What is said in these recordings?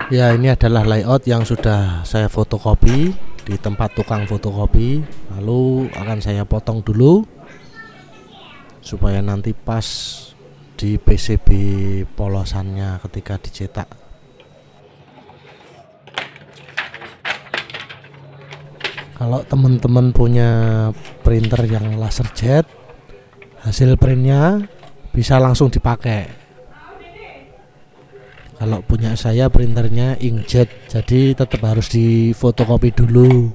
Ya, ini adalah layout yang sudah saya fotokopi di tempat tukang fotokopi. Lalu akan saya potong dulu supaya nanti pas di PCB polosannya ketika dicetak. Kalau teman-teman punya printer yang laserjet, hasil printnya bisa langsung dipakai. Kalau punya saya printernya inkjet, jadi tetap harus difotokopi dulu.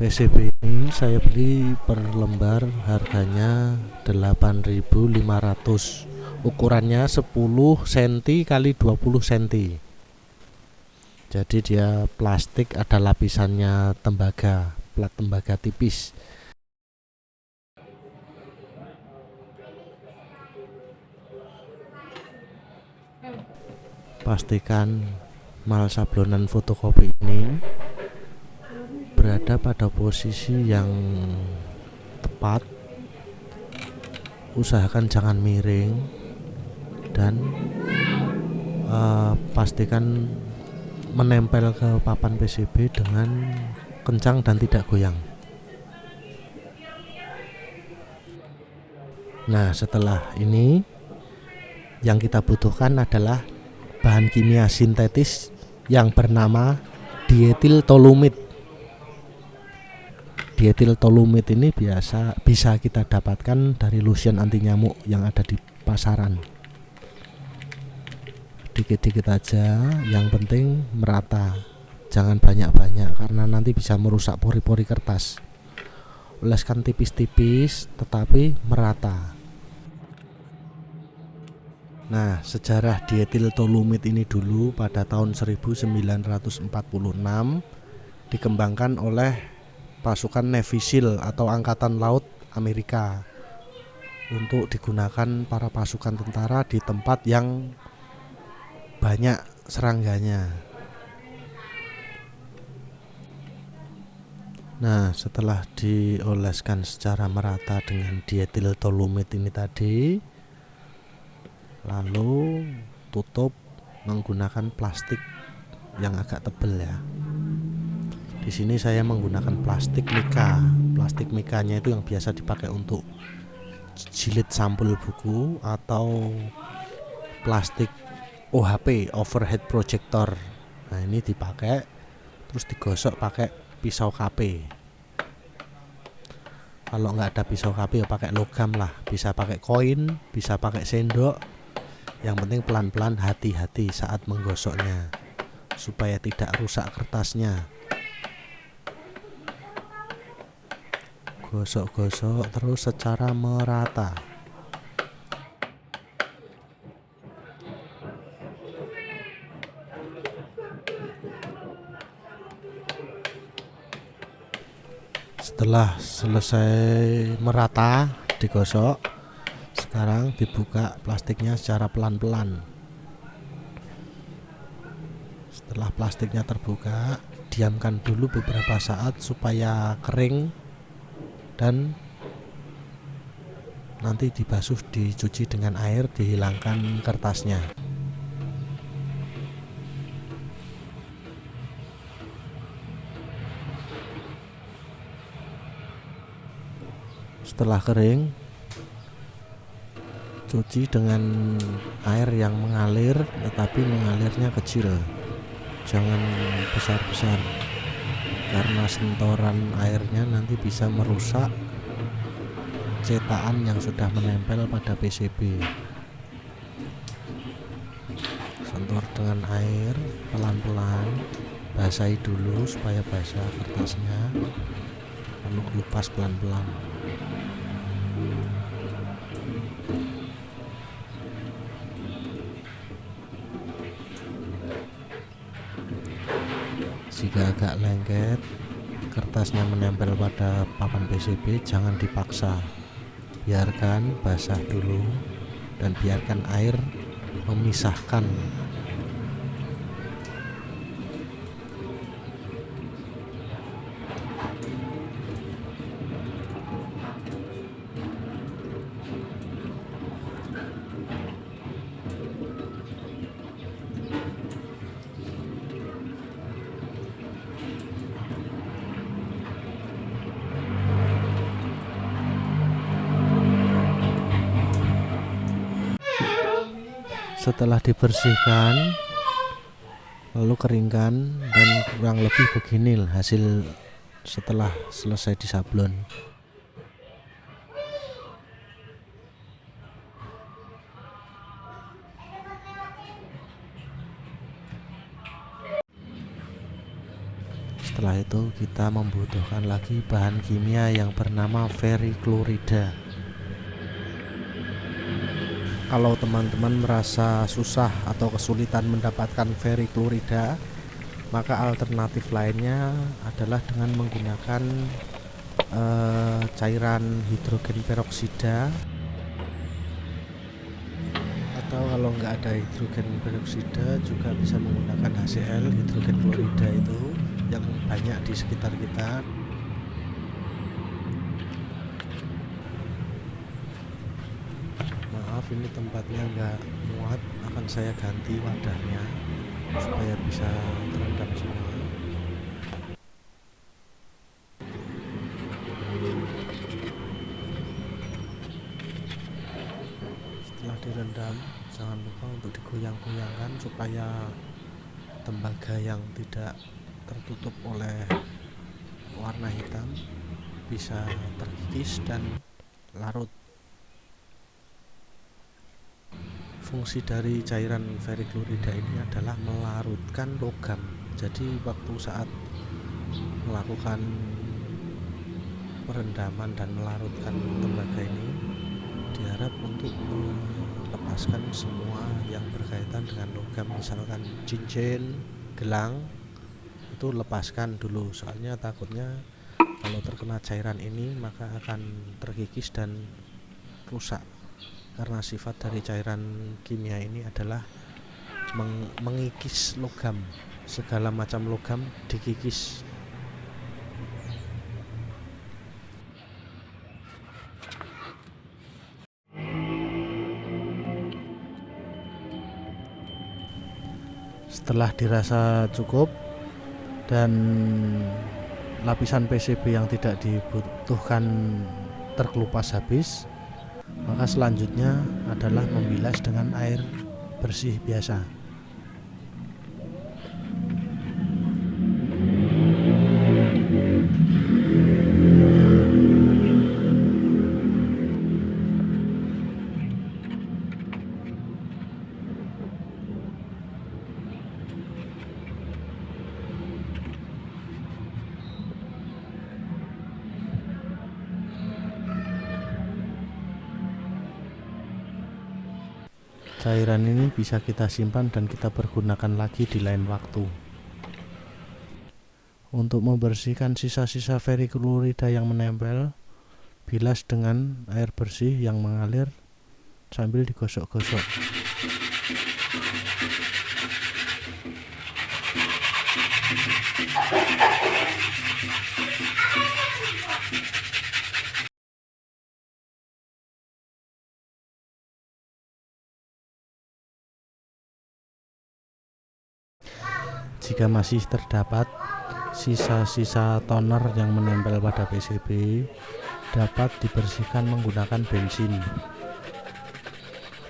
PCB ini saya beli per lembar, harganya 8.500. Ukurannya 10 cm kali 20 cm. Jadi dia plastik, ada lapisannya tembaga, plat tembaga tipis. Pastikan mal sablonan fotokopi ini berada pada posisi yang tepat. Usahakan jangan miring dan pastikan menempel ke papan PCB dengan kencang dan tidak goyang. Nah, setelah ini yang kita butuhkan adalah bahan kimia sintetis yang bernama dietiltolumid. Dietiltolumid ini bisa kita dapatkan dari lotion anti nyamuk yang ada di pasaran. Dikit-dikit aja, yang penting merata, jangan banyak-banyak karena nanti bisa merusak pori-pori kertas. Oleskan tipis-tipis tetapi merata. Nah, sejarah dietiltolumid ini dulu pada tahun 1946 dikembangkan oleh pasukan Navy SEAL atau Angkatan Laut Amerika untuk digunakan para pasukan tentara di tempat yang banyak serangganya. Nah, setelah dioleskan secara merata dengan dietiltolumid ini tadi, lalu tutup menggunakan plastik yang agak tebal ya. Di sini saya menggunakan plastik mika. Plastik mikanya itu yang biasa dipakai untuk jilid sampul buku atau plastik OHP, overhead projector. Nah, ini dipakai terus digosok pakai pisau KP. Kalau nggak ada pisau KP ya pakai logam lah, bisa pakai koin, bisa pakai sendok. Yang penting pelan-pelan, hati-hati saat menggosoknya supaya tidak rusak kertasnya. Gosok-gosok terus secara merata. Setelah selesai merata digosok, sekarang dibuka plastiknya secara pelan-pelan. Setelah plastiknya terbuka, diamkan dulu beberapa saat supaya kering dan nanti dibasuh, dicuci dengan air, dihilangkan kertasnya. Setelah kering, cuci dengan air yang mengalir tetapi mengalirnya kecil, jangan besar-besar karena sentoran airnya nanti bisa merusak cetakan yang sudah menempel pada PCB. Sentor dengan air pelan-pelan, basahi dulu supaya basah kertasnya, lalu kelupas pelan-pelan. Jika agak lengket, kertasnya menempel pada papan PCB, jangan dipaksa, biarkan basah dulu dan biarkan air memisahkan. Setelah dibersihkan lalu keringkan, dan kurang lebih begini hasil setelah selesai disablon. Setelah itu kita membutuhkan lagi bahan kimia yang bernama veriklorida. Kalau teman-teman merasa susah atau kesulitan mendapatkan veriklorida, maka alternatif lainnya adalah dengan menggunakan cairan hidrogen peroksida, atau kalau nggak ada hidrogen peroksida juga bisa menggunakan HCl, hidrogen klorida itu yang banyak di sekitar kita. Maaf, ini tempatnya nggak muat, akan saya ganti wadahnya supaya bisa terendam semua. Setelah direndam, jangan lupa untuk digoyang-goyangkan supaya tembaga yang tidak tertutup oleh warna hitam bisa terkikis dan larut. Fungsi dari cairan veriklorida ini adalah melarutkan logam. Jadi waktu saat melakukan perendaman dan melarutkan tembaga ini diharap untuk melepaskan semua yang berkaitan dengan logam, misalkan cincin, gelang, itu lepaskan dulu, soalnya takutnya kalau terkena cairan ini maka akan terkikis dan rusak. Karena sifat dari cairan kimia ini adalah mengikis logam, segala macam logam dikikis. Setelah dirasa cukup dan lapisan PCB yang tidak dibutuhkan terkelupas habis, maka selanjutnya adalah membilas dengan air bersih biasa. Cairan ini bisa kita simpan dan kita pergunakan lagi di lain waktu. Untuk membersihkan sisa-sisa veriklorida yang menempel, bilas dengan air bersih yang mengalir sambil digosok-gosok. Jika masih terdapat sisa-sisa toner yang menempel pada PCB, dapat dibersihkan menggunakan bensin.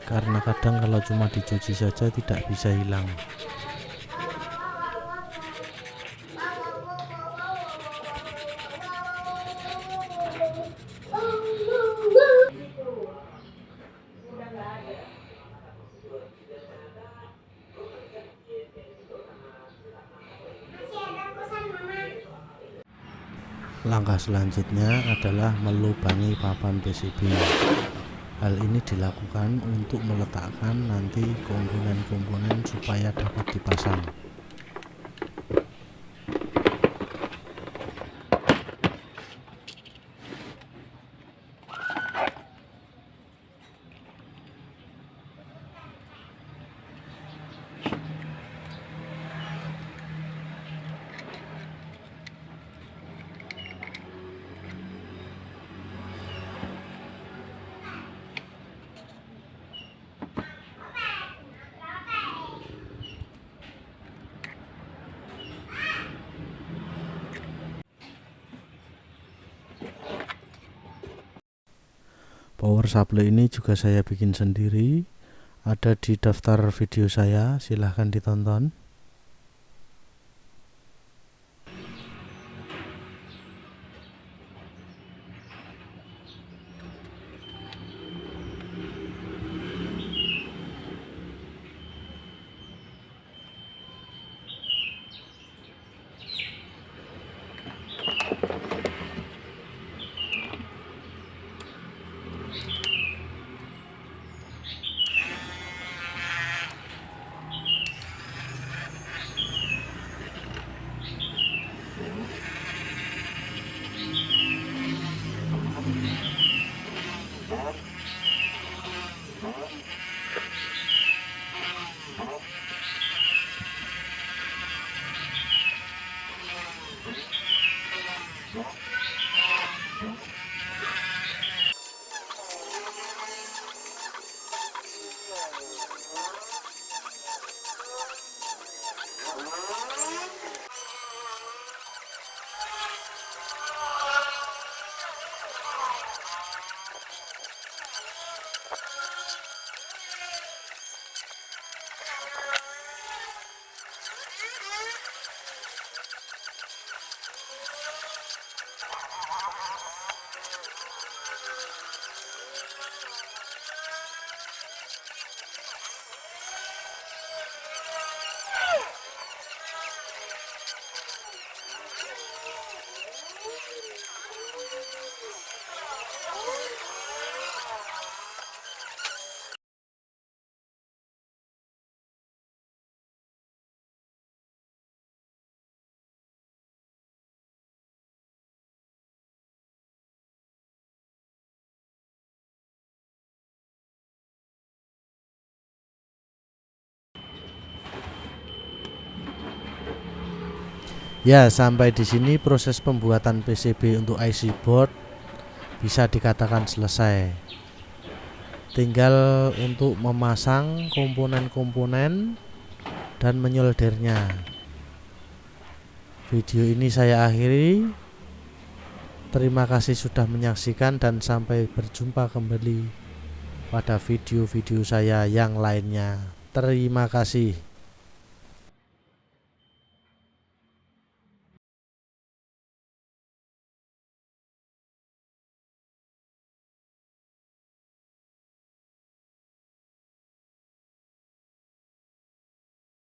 Karena kadang kalau cuma dicuci saja tidak bisa hilang. Langkah selanjutnya adalah melubangi papan PCB. Hal ini dilakukan untuk meletakkan nanti komponen-komponen supaya dapat dipasang. Power supply ini juga saya bikin sendiri, ada di daftar video saya, silahkan ditonton. Ya, sampai di sini proses pembuatan PCB untuk IC board bisa dikatakan selesai. Tinggal untuk memasang komponen-komponen dan menyoldernya. Video ini saya akhiri. Terima kasih sudah menyaksikan dan sampai berjumpa kembali pada video-video saya yang lainnya. Terima kasih.